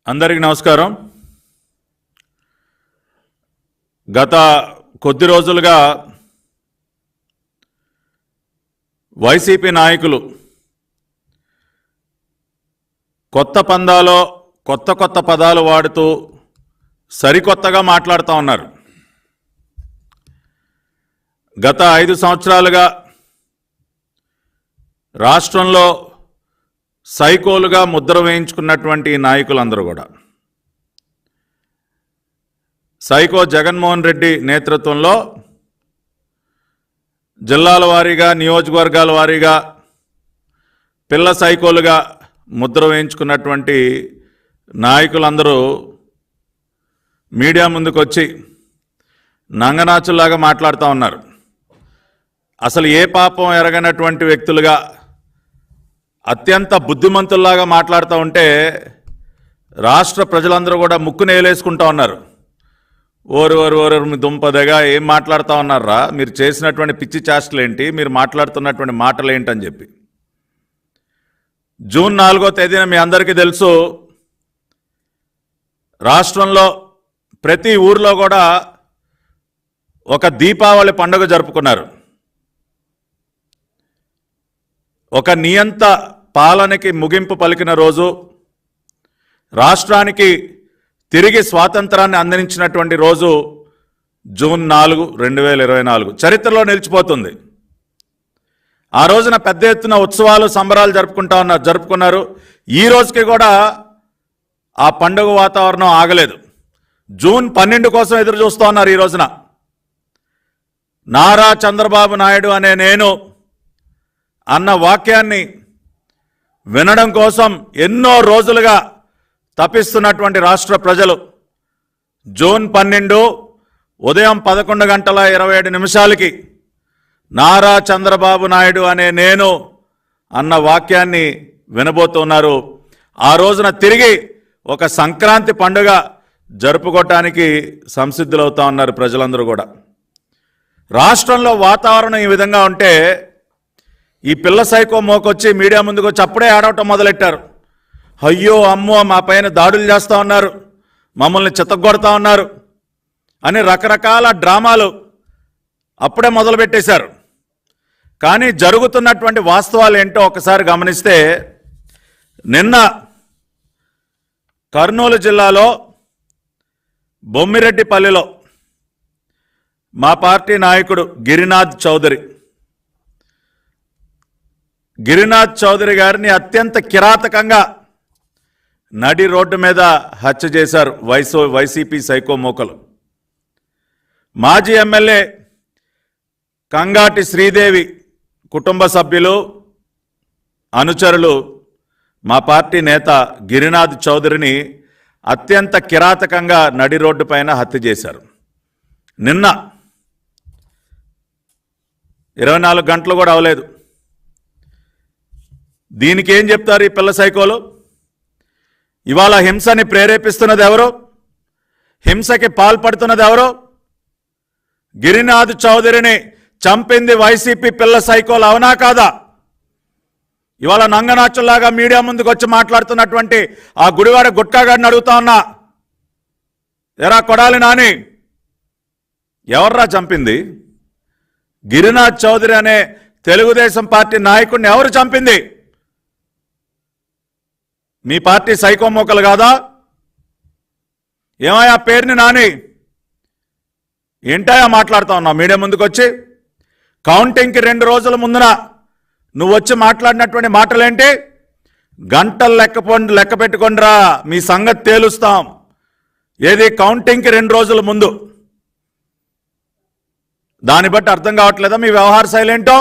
అందరికీ నమస్కారం. గత కొద్ది రోజులుగా వైసీపీ నాయకులు కొత్త పందాలో కొత్త పదాలు వాడుతూ సరికొత్తగా మాట్లాడుతూ ఉన్నారు. గత 5 సంవత్సరాలుగా రాష్ట్రంలో సైకోలుగా ముద్ర వేయించుకున్నటువంటి నాయకులందరూ కూడా సైకో జగన్మోహన్ రెడ్డి నేతృత్వంలో జిల్లాల వారీగా నియోజకవర్గాల వారీగా పిల్ల సైకోలుగా ముద్ర వేయించుకున్నటువంటి నాయకులందరూ మీడియా ముందుకు వచ్చి నంగనాచుల్లాగా మాట్లాడుతూ ఉన్నారు. అసలు ఏ పాపం ఎరగనటువంటి వ్యక్తులుగా అత్యంత బుద్ధిమంతుల్లాగా మాట్లాడుతూ ఉంటే రాష్ట్ర ప్రజలందరూ కూడా ముక్కు నేలేసుకుంటూ ఉన్నారు. ఓరు మీ దుంపదగా ఏం మాట్లాడుతూ ఉన్నారా, మీరు చేసినటువంటి పిచ్చి చేష్టలు ఏంటి, మీరు మాట్లాడుతున్నటువంటి మాటలు ఏంటని చెప్పి. జూన్ 4వ తేదీన మీ అందరికీ తెలుసు, రాష్ట్రంలో ప్రతి ఊర్లో కూడా ఒక దీపావళి పండుగ జరుపుకున్నారు. ఒక నియంత పాలనకి ముగింపు పలికిన రోజు, రాష్ట్రానికి తిరిగి స్వాతంత్రాన్ని అందించినటువంటి రోజు జూన్ 4, 2024 చరిత్రలో నిలిచిపోతుంది. ఆ రోజున పెద్ద ఎత్తున ఉత్సవాలు సంబరాలు జరుపుకున్నారు. ఈ రోజుకి కూడా ఆ పండుగ వాతావరణం ఆగలేదు. జూన్ 12 కోసం ఎదురు చూస్తూ ఉన్నారు. ఈ రోజున నారా చంద్రబాబు నాయుడు అనే నేను అన్న వాక్యాన్ని వినడం కోసం ఎన్నో రోజులుగా తపిస్తున్నటువంటి రాష్ట్ర ప్రజలు జూన్ 12 ఉదయం 11:27 నారా చంద్రబాబు నాయుడు అనే నేను అన్న వాక్యాన్ని వినబోతున్నారు. ఆ రోజున తిరిగి ఒక సంక్రాంతి పండుగ జరుపుకోవటానికి సంసిద్ధులవుతా ఉన్నారు ప్రజలందరూ కూడా. రాష్ట్రంలో వాతావరణం ఈ విధంగా ఉంటే ఈ పిల్ల సైకో మోకొచ్చి మీడియా ముందుకు వచ్చి అప్పుడే ఆడవటం మొదలెట్టారు. అయ్యో అమ్మో మా పైన దాడులు చేస్తూ ఉన్నారు, మమ్మల్ని చితగ్గొడతా ఉన్నారు అని రకరకాల డ్రామాలు అప్పుడే మొదలుపెట్టేశారు. కానీ జరుగుతున్నటువంటి వాస్తవాలు ఏంటో ఒకసారి గమనిస్తే, నిన్న కర్నూలు జిల్లాలో బొమ్మిరెడ్డిపల్లిలో మా పార్టీ నాయకుడు గిరినాథ్ చౌదరి గారిని అత్యంత కిరాతకంగా నడి రోడ్డు మీద హత్య చేశారు వైసీపీ సైకో మోకలు. మాజీ ఎమ్మెల్యే కంగాటి శ్రీదేవి కుటుంబ సభ్యులు, అనుచరులు మా పార్టీ నేత గిరినాథ్ చౌదరిని అత్యంత కిరాతకంగా నడి రోడ్డు పైన హత్య చేశారు. నిన్న 24 గంటలు కూడా అవలేదు. దీనికి ఏం చెప్తారు ఈ పిల్ల సైకోలు? ఇవాళ హింసని ప్రేరేపిస్తున్నది ఎవరు? హింసకి పాల్పడుతున్నది ఎవరు? గిరినాథ్ చౌదరిని చంపింది వైసీపీ పిల్ల సైకోలు, అవునా కాదా? ఇవాళ నంగనాచుల్లాగా మీడియా ముందుకు వచ్చి మాట్లాడుతున్నటువంటి ఆ గుడివాడ గుట్కాగాడిని అడుగుతా ఉన్నా, ఎరా కొడాలి నాని, ఎవర్రా చంపింది? గిరినాథ్ చౌదరి అనే తెలుగుదేశం పార్టీ నాయకుడిని ఎవరు చంపింది? మీ పార్టీ సైకో మోకలు కాదా? ఏమయ్యా పేరుని నాని, ఏంటయా మాట్లాడుతా ఉన్నావు మీడియా ముందుకు వచ్చి? కౌంటింగ్కి 2 రోజుల ముందున నువ్వు వచ్చి మాట్లాడినటువంటి మాటలేంటి? గంటలు లెక్క పెట్టుకోండిరా, మీ సంగతి తేలుస్తాం. ఏది కౌంటింగ్కి 2 రోజుల ముందు? దాన్ని బట్టి అర్థం కావట్లేదా మీ వ్యవహార శైలి ఏంటో?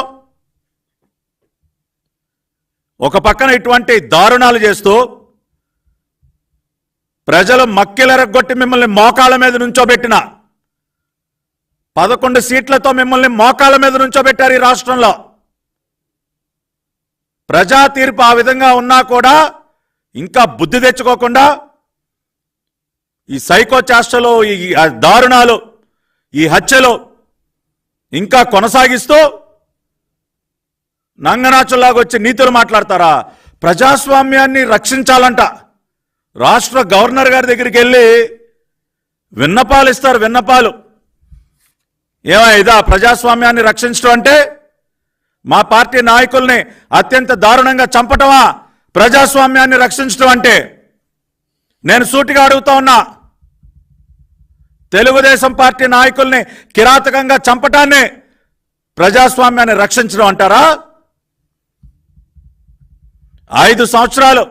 ఒక పక్కన ఇటువంటి దారుణాలు చేస్తూ ప్రజలు మక్కిలెరగొట్టి మిమ్మల్ని మోకాళ్ళ మీద నుంచోబెట్టిన 11 సీట్లతో మిమ్మల్ని మోకాళ్ళ మీద నుంచోబెట్టారు ఈ రాష్ట్రంలో. ప్రజా తీర్పు ఆ విధంగా ఉన్నా కూడా ఇంకా బుద్ధి తెచ్చుకోకుండా ఈ సైకో చేష్టలు, ఈ దారుణాలు, ఈ హత్యలు ఇంకా కొనసాగిస్తూ నంగనాచుల్లాగా వచ్చి నీతులు మాట్లాడతారా? ప్రజాస్వామ్యాన్ని రక్షించాలంట, రాష్ట్ర గవర్నర్ గారి దగ్గరికి వెళ్ళి విన్నపాలు ఇస్తారు. విన్నపాలు ఇదా ప్రజాస్వామ్యాన్ని రక్షించడం అంటే? మా పార్టీ నాయకుల్ని అత్యంత దారుణంగా చంపటమా ప్రజాస్వామ్యాన్ని రక్షించడం అంటే? నేను సూటిగా అడుగుతా ఉన్నా, తెలుగుదేశం పార్టీ నాయకుల్ని కిరాతకంగా చంపటాన్ని ప్రజాస్వామ్యాన్ని రక్షించడం అంటారా? 5 సంవత్సరాలు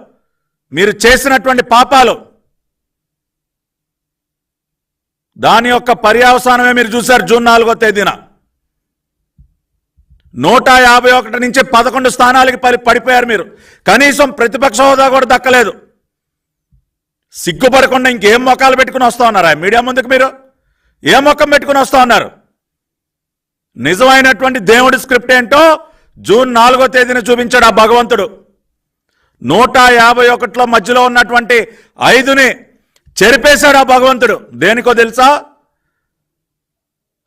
మీరు చేసినటువంటి పాపాలు, దాని యొక్క పర్యవసానమే మీరు చూశారు. జూన్ 4వ తేదీన 151 నుంచి 11 స్థానాలకి పడిపోయారు మీరు. కనీసం ప్రతిపక్ష హోదా కూడా దక్కలేదు. సిగ్గుపడకుండా ఇంకేం మొక్కలు పెట్టుకుని వస్తా ఉన్నారా మీడియా ముందుకు? మీరు ఏ మొక్కం పెట్టుకుని వస్తా ఉన్నారు? నిజమైనటువంటి దేవుడి స్క్రిప్ట్ ఏంటో జూన్ 4వ తేదీన చూపించాడు ఆ భగవంతుడు. 151లో మధ్యలో ఉన్నటువంటి 5ని చెరిపేశాడు ఆ భగవంతుడు. దేనికో తెలుసా?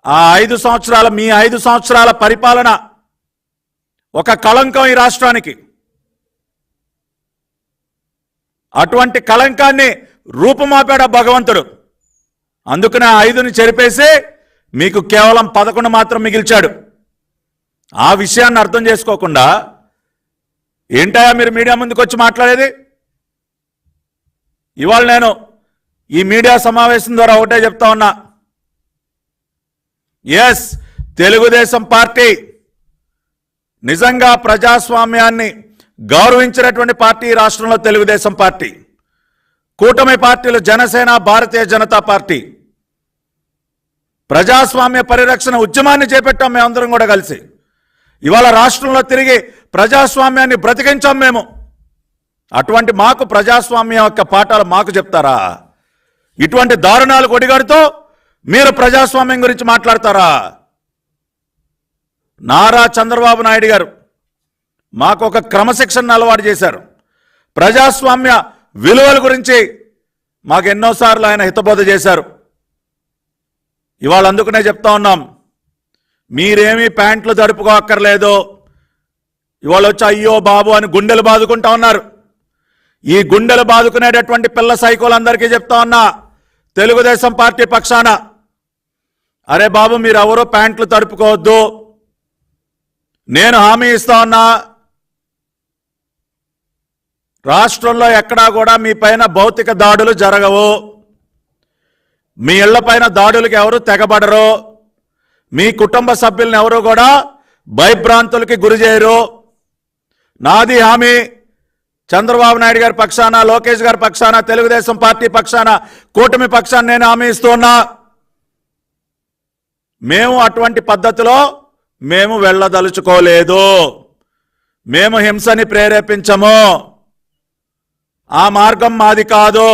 ఆ 5 సంవత్సరాల మీ 5 సంవత్సరాల పరిపాలన ఒక కళంకం ఈ రాష్ట్రానికి. అటువంటి కళంకాన్ని రూపుమాపాడు ఆ భగవంతుడు. అందుకనే 5ని చెరిపేసి మీకు కేవలం 11 మాత్రం మిగిల్చాడు. ఆ విషయాన్ని అర్థం చేసుకోకుండా ఏంటయా మీరు మీడియా ముందుకు వచ్చి మాట్లాడేది? ఇవాళ నేను ఈ మీడియా సమావేశం ద్వారా ఒకటే చెప్తా ఉన్నా, ఎస్, తెలుగుదేశం పార్టీ నిజంగా ప్రజాస్వామ్యాన్ని గౌరవించినటువంటి పార్టీ రాష్ట్రంలో తెలుగుదేశం పార్టీ. కూటమి పార్టీలు జనసేన, భారతీయ జనతా పార్టీ ప్రజాస్వామ్య పరిరక్షణ ఉద్యమాన్ని చేపట్టాం మేమందరం కూడా కలిసి. ఇవాళ రాష్ట్రంలో తిరిగి ప్రజాస్వామ్యాన్ని బ్రతికించాం మేము. అటువంటి మాకు ప్రజాస్వామ్యం యొక్క పాఠాలు మాకు చెప్తారా? ఇటువంటి దారుణాలు కొడిగడుతూ మీరు ప్రజాస్వామ్యం గురించి మాట్లాడతారా? నారా చంద్రబాబు నాయుడు గారు మాకు ఒక క్రమశిక్షణ అలవాటు చేశారు. ప్రజాస్వామ్య విలువల గురించి మాకు ఎన్నోసార్లు ఆయన హితబోధ చేశారు. ఇవాళ అందుకనే చెప్తా ఉన్నాం, మీరేమీ ప్యాంట్లు దడుపుకోక్కర్లేదు. ఇవాళ వచ్చి అయ్యో బాబు అని గుండెలు బాదుకుంటా ఉన్నారు. ఈ గుండెలు బాదుకునేటటువంటి పిల్ల సైకోలందరికీ చెప్తా ఉన్నా, తెలుగుదేశం పార్టీ పక్షాన, అరే బాబు మీరు ఎవరో ప్యాంట్లు తడుపుకోవద్దు. నేను హామీ ఇస్తా ఉన్నా, రాష్ట్రంలో ఎక్కడా కూడా మీ పైన భౌతిక దాడులు జరగవు. మీ ఇళ్ల పైన దాడులకు ఎవరు తెగబడరు. మీ కుటుంబ సభ్యులను ఎవరు కూడా భయభ్రాంతులకి గురి చేయరు. నాది హామీ. చంద్రబాబు నాయుడు గారి పక్షాన, లోకేష్ గారి పక్షాన, తెలుగుదేశం పార్టీ పక్షాన, కూటమి పక్షాన నేను హామీ ఇస్తున్నా. మేము అటువంటి పద్ధతిలో మేము వెళ్ళదలుచుకోలేదు. మేము హింసని ప్రేరేపించము. ఆ మార్గం మాది కాదు.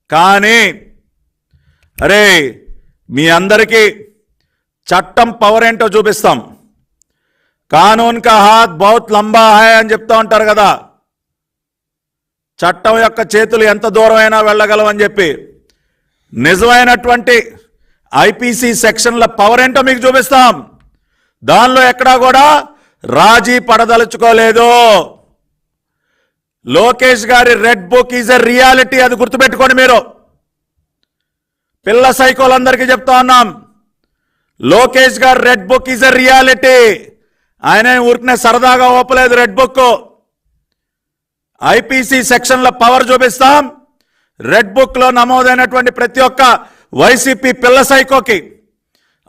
కానీ అరే మీ అందరికీ చట్టం పవర్ ఏంటో చూపిస్తాం. కానూన్ కా హాత్ బహుత్ లంబా హై అని చెప్తా ఉంటారు కదా. చట్టం యొక్క చేతులు ఎంత దూరమైనా వెళ్ళగలవని చెప్పి నిజమైనటువంటి ఐపీసీ సెక్షన్ల పవర్ ఏంటో మీకు చూపిస్తాం. దానిలో ఎక్కడా కూడా రాజీ పడదలుచుకోలేదు. లోకేష్ గారి red book is a reality. అది గుర్తుపెట్టుకోండి మీరు. పిల్ల సైకోలందరికీ చెప్తా ఉన్నాం, లోకేష్ గారు red book is a reality. ఆయన ఊరికనే సరదాగా ఓపలేదు రెడ్ బుక్. ఐపీసీ సెక్షన్ల పవర్ చూపిస్తాం. రెడ్ బుక్ లో నమోదైనటువంటి ప్రతి ఒక్క వైసీపీ పిల్ల సైకోకి,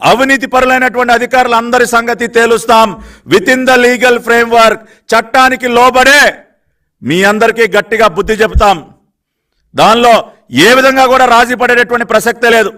అవినీతి పరులైనటువంటి అధికారులందరి సంగతి తేలుస్తాం. Within the legal framework, చట్టానికి లోబడే మీ అందరికీ గట్టిగా బుద్ధి చెప్తాం. దానిలో ఏ విధంగా కూడా రాజీ పడేటటువంటి ప్రసక్తే లేదు.